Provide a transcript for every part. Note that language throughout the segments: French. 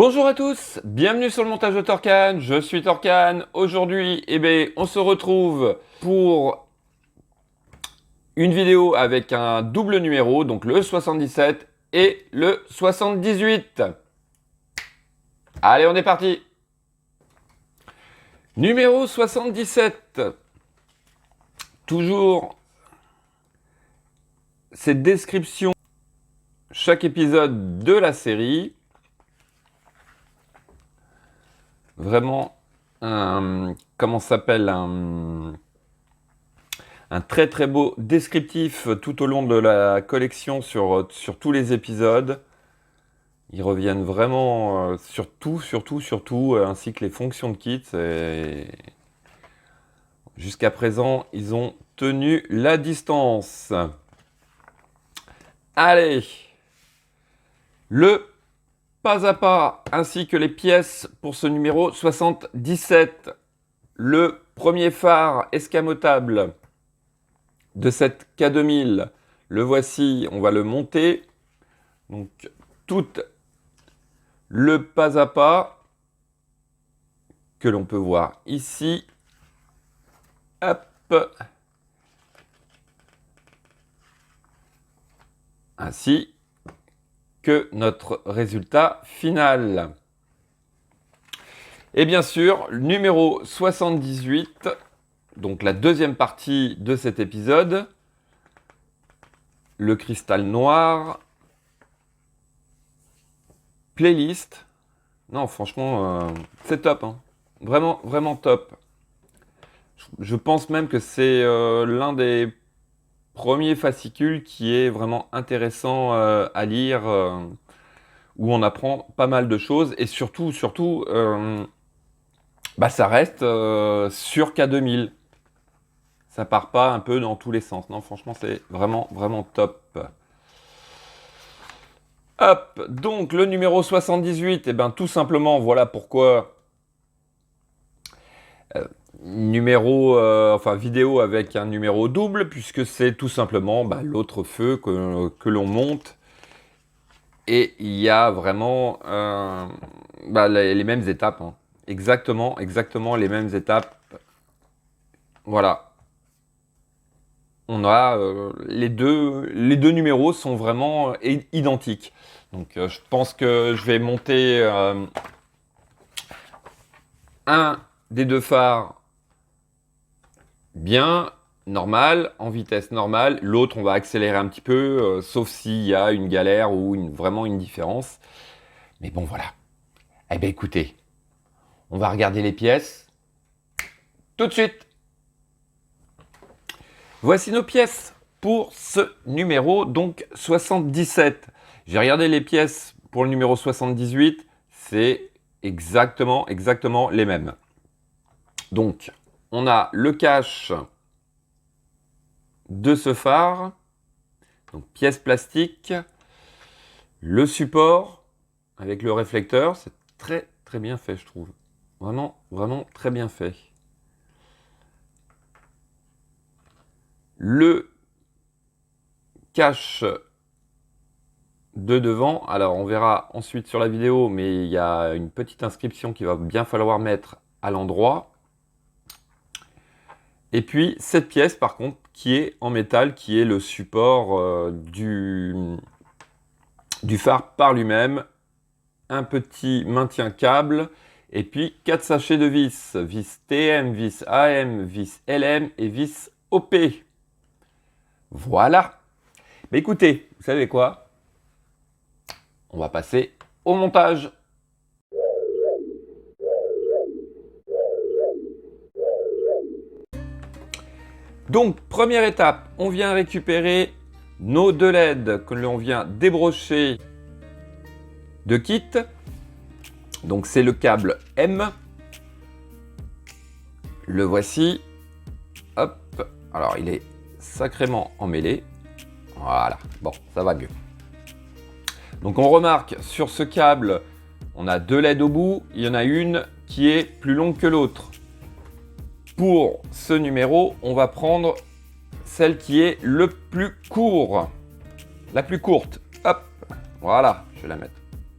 Bonjour à tous, bienvenue sur le montage de Torcan, je suis Torcan. Aujourd'hui, on se retrouve pour une vidéo avec un double numéro, donc le 77 et le 78. Allez, on est parti. Numéro 77. Toujours cette description, chaque épisode de la série. Vraiment un très très beau descriptif tout au long de la collection sur tous les épisodes. Ils reviennent vraiment sur tout, ainsi que les fonctions de kit. Jusqu'à présent, ils ont tenu la distance. Allez, le pas à pas, ainsi que les pièces pour ce numéro 77. Le premier phare escamotable de cette K2000, le voici, on va le monter. Donc, tout le pas à pas que l'on peut voir ici. Hop. Ainsi que notre résultat final. Et bien sûr, numéro 78, donc la deuxième partie de cet épisode, le cristal noir, playlist. Non, franchement, c'est top, hein. Vraiment, vraiment top. Je pense même que c'est l'un des premiers fascicules qui est vraiment intéressant à lire, où on apprend pas mal de choses, et surtout, ça reste sur K2000. Ça part pas un peu dans tous les sens. Non, franchement, c'est vraiment, vraiment top. Hop, donc le numéro 78, tout simplement, voilà pourquoi vidéo avec un numéro double, puisque c'est tout simplement l'autre feu que l'on monte. Et il y a vraiment les mêmes étapes, hein. Exactement les mêmes étapes. Voilà. On a les deux numéros sont vraiment identiques. Donc je pense que je vais monter un des deux phares bien, normal, en vitesse normale. L'autre, on va accélérer un petit peu, sauf s'il y a une galère ou vraiment une différence. Mais bon, voilà. Eh bien, écoutez, on va regarder les pièces tout de suite. Voici nos pièces pour ce numéro, donc 77. J'ai regardé les pièces pour le numéro 78, c'est exactement les mêmes. Donc, on a le cache de ce phare, donc pièce plastique, le support avec le réflecteur, c'est très très bien fait, je trouve. Vraiment, vraiment très bien fait. Le cache de devant, alors on verra ensuite sur la vidéo, mais il y a une petite inscription qu'il va bien falloir mettre à l'endroit. Et puis cette pièce par contre qui est en métal, qui est le support du phare par lui-même, un petit maintien câble, et puis 4 sachets de vis, vis TM, vis AM, vis LM et vis OP. Voilà. Mais écoutez, vous savez quoi? On va passer au montage. Donc, première étape, on vient récupérer nos deux LED que l'on vient débrocher de kit. Donc, c'est le câble M. Le voici. Hop. Alors, il est sacrément emmêlé. Voilà. Bon, ça va mieux. Donc, on remarque sur ce câble, on a deux LED au bout. Il y en a une qui est plus longue que l'autre. Pour ce numéro, on va prendre celle qui est le plus court. La plus courte. Hop, voilà, je vais la mettre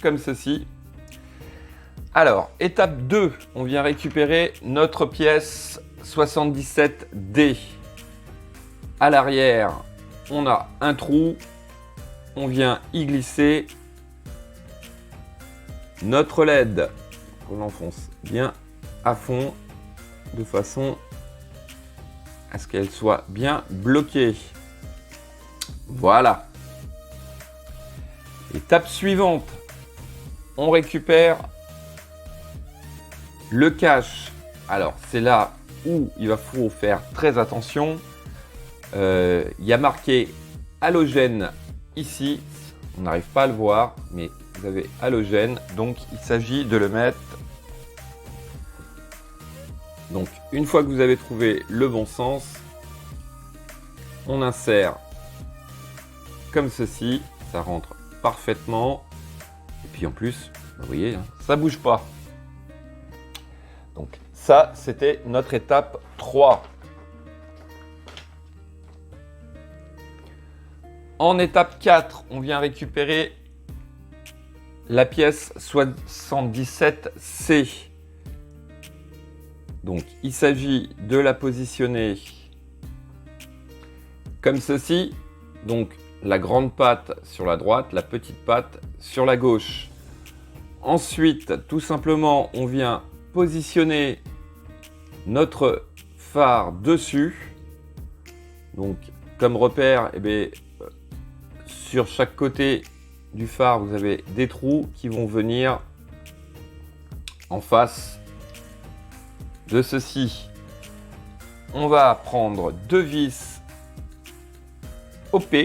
comme ceci. Alors, étape 2, on vient récupérer notre pièce 77D. À l'arrière, on a un trou, on vient y glisser notre LED. On l'enfonce bien à fond, de façon à ce qu'elle soit bien bloquée. Voilà. Étape suivante, on récupère le cache. Alors, c'est là où il va falloir faire très attention. Il y a marqué halogène ici. On n'arrive pas à le voir, mais vous avez halogène. Donc, il s'agit de le mettre. Donc, une fois que vous avez trouvé le bon sens, on insère comme ceci. Ça rentre parfaitement. Et puis en plus, vous voyez, ça bouge pas. Donc ça, c'était notre étape 3. En étape 4, on vient récupérer la pièce 77C. Donc il s'agit de la positionner comme ceci. Donc la grande patte sur la droite, la petite patte sur la gauche. Ensuite, tout simplement, on vient positionner notre phare dessus. Donc, comme repère, eh bien, sur chaque côté du phare, vous avez des trous qui vont venir en face de ceci. On va prendre 2 vis OP.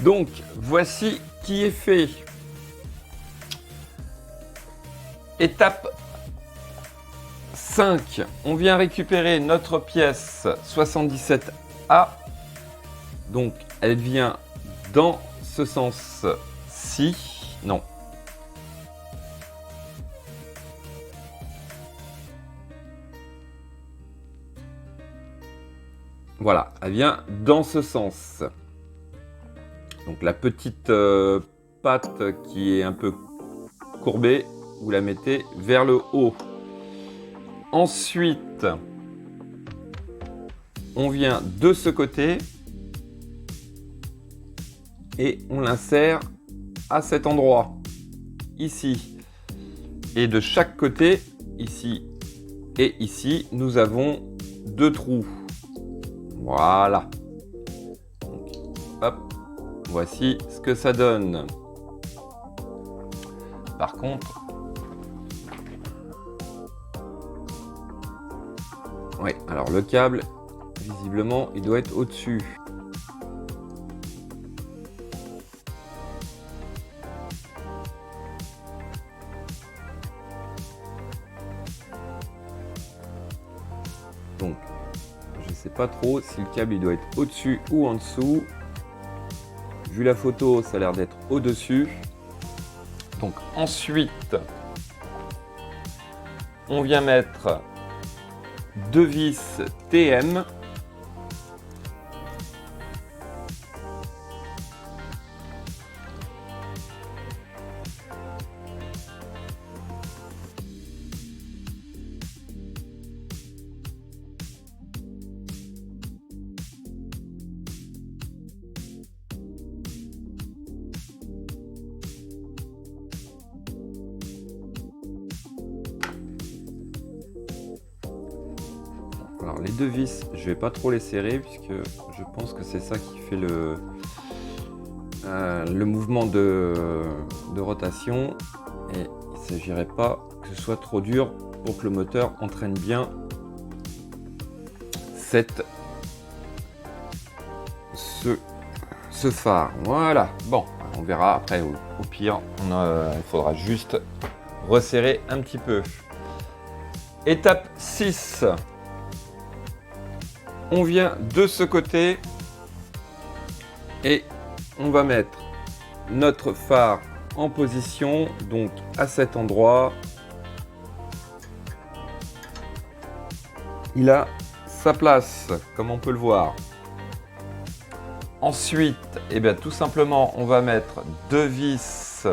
Donc, voici qui est fait. Étape 5. On vient récupérer notre pièce 77A. Donc, elle vient dans ce sens-ci. Non. Voilà, elle vient dans ce sens. Donc la petite patte qui est un peu courbée, vous la mettez vers le haut. Ensuite, on vient de ce côté et on l'insère à cet endroit, ici. Et de chaque côté, ici et ici, nous avons 2 trous. Voilà. Donc, hop. Voici ce que ça donne. Par contre, oui, alors le câble, visiblement, il doit être au-dessus. Donc, je ne sais pas trop si le câble il doit être au-dessus ou en dessous. Vu la photo, ça a l'air d'être au-dessus. Donc ensuite, on vient mettre 2 vis TM. Alors les 2 vis, je vais pas trop les serrer puisque je pense que c'est ça qui fait le mouvement de rotation et il ne s'agirait pas que ce soit trop dur pour que le moteur entraîne bien ce phare. Voilà, bon, on verra après au pire, il faudra juste resserrer un petit peu. Étape 6. On vient de ce côté et on va mettre notre phare en position, donc à cet endroit. Il a sa place, comme on peut le voir. Ensuite, eh bien, tout simplement, on va mettre 2 vis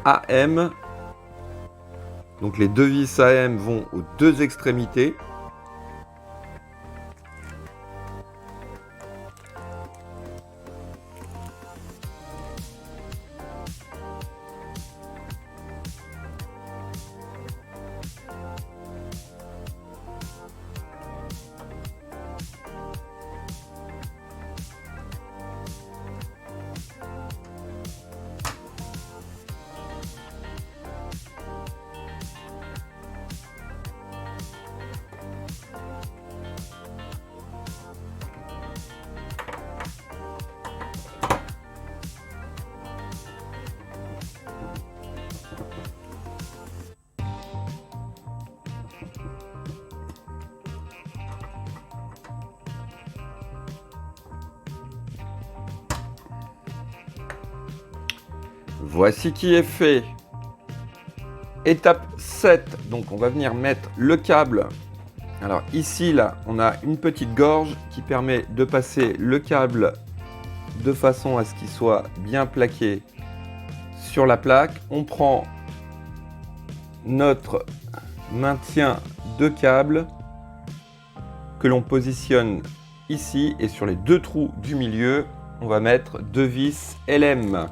AM. Donc les 2 vis AM vont aux 2 extrémités. Voici qui est fait. Étape 7, donc on va venir mettre le câble. Alors ici, là, on a une petite gorge qui permet de passer le câble de façon à ce qu'il soit bien plaqué sur la plaque. On prend notre maintien de câble que l'on positionne ici et sur les 2 trous du milieu, on va mettre 2 vis LM.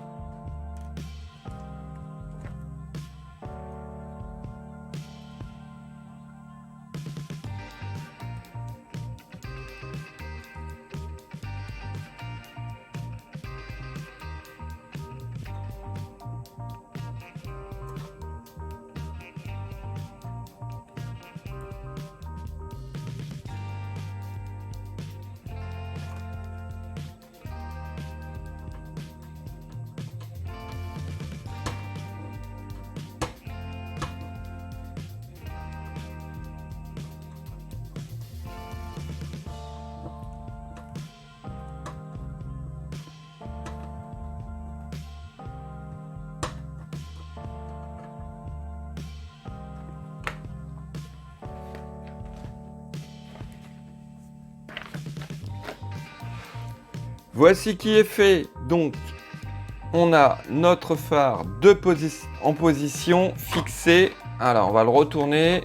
Voici qui est fait. Donc, on a notre phare en position fixée. Alors, on va le retourner.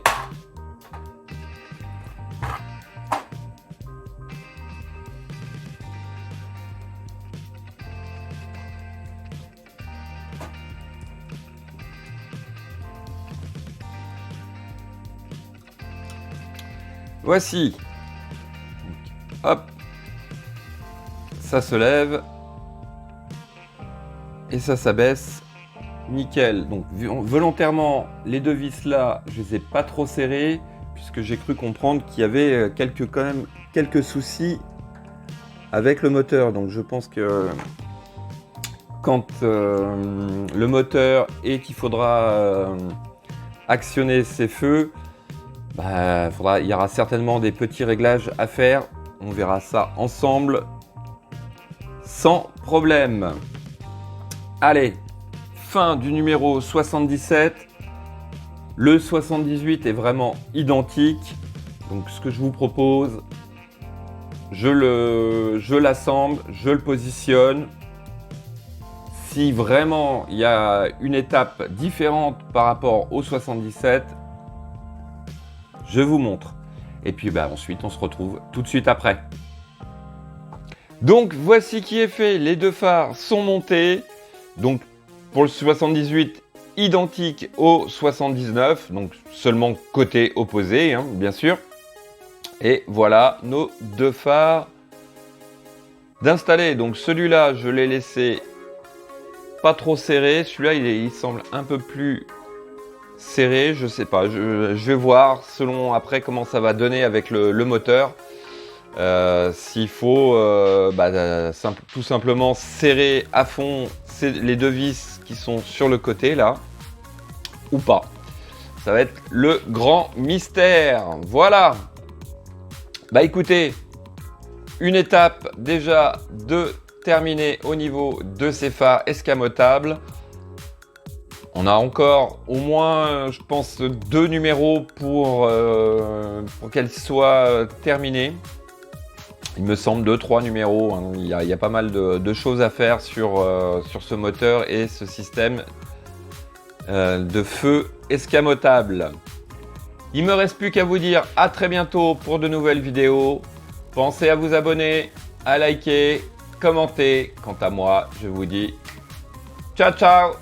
Voici. Hop. Ça se lève et ça s'abaisse, nickel. Donc volontairement les 2 vis là, je les ai pas trop serrées puisque j'ai cru comprendre qu'il y avait quand même quelques soucis avec le moteur. Donc je pense que quand le moteur et qu'il faudra actionner ces feux, il y aura certainement des petits réglages à faire. On verra ça ensemble. Sans problème. Allez, fin du numéro 77. Le 78 est vraiment identique. Donc ce que je vous propose, je l'assemble, je le positionne. Si vraiment il y a une étape différente par rapport au 77, je vous montre. Et puis ensuite on se retrouve tout de suite après. Donc voici qui est fait, les 2 phares sont montés. Donc pour le 78, identique au 79, donc seulement côté opposé, hein, bien sûr. Et voilà nos 2 phares d'installer. Donc celui-là, je l'ai laissé pas trop serré. Celui-là, il semble un peu plus serré, je sais pas. Je vais voir selon après comment ça va donner avec le moteur. S'il faut tout simplement serrer à fond les 2 vis qui sont sur le côté là ou pas. Ça va être le grand mystère. Voilà. Bah écoutez, une étape déjà de terminer au niveau de ces phares escamotables. On a encore au moins, je pense, 2 numéros pour qu'elles soient terminées. Il me semble 2-3 numéros. Hein. Il y a pas mal de choses à faire sur ce moteur et ce système de feu escamotable. Il me reste plus qu'à vous dire à très bientôt pour de nouvelles vidéos. Pensez à vous abonner, à liker, commenter. Quant à moi, je vous dis ciao ciao.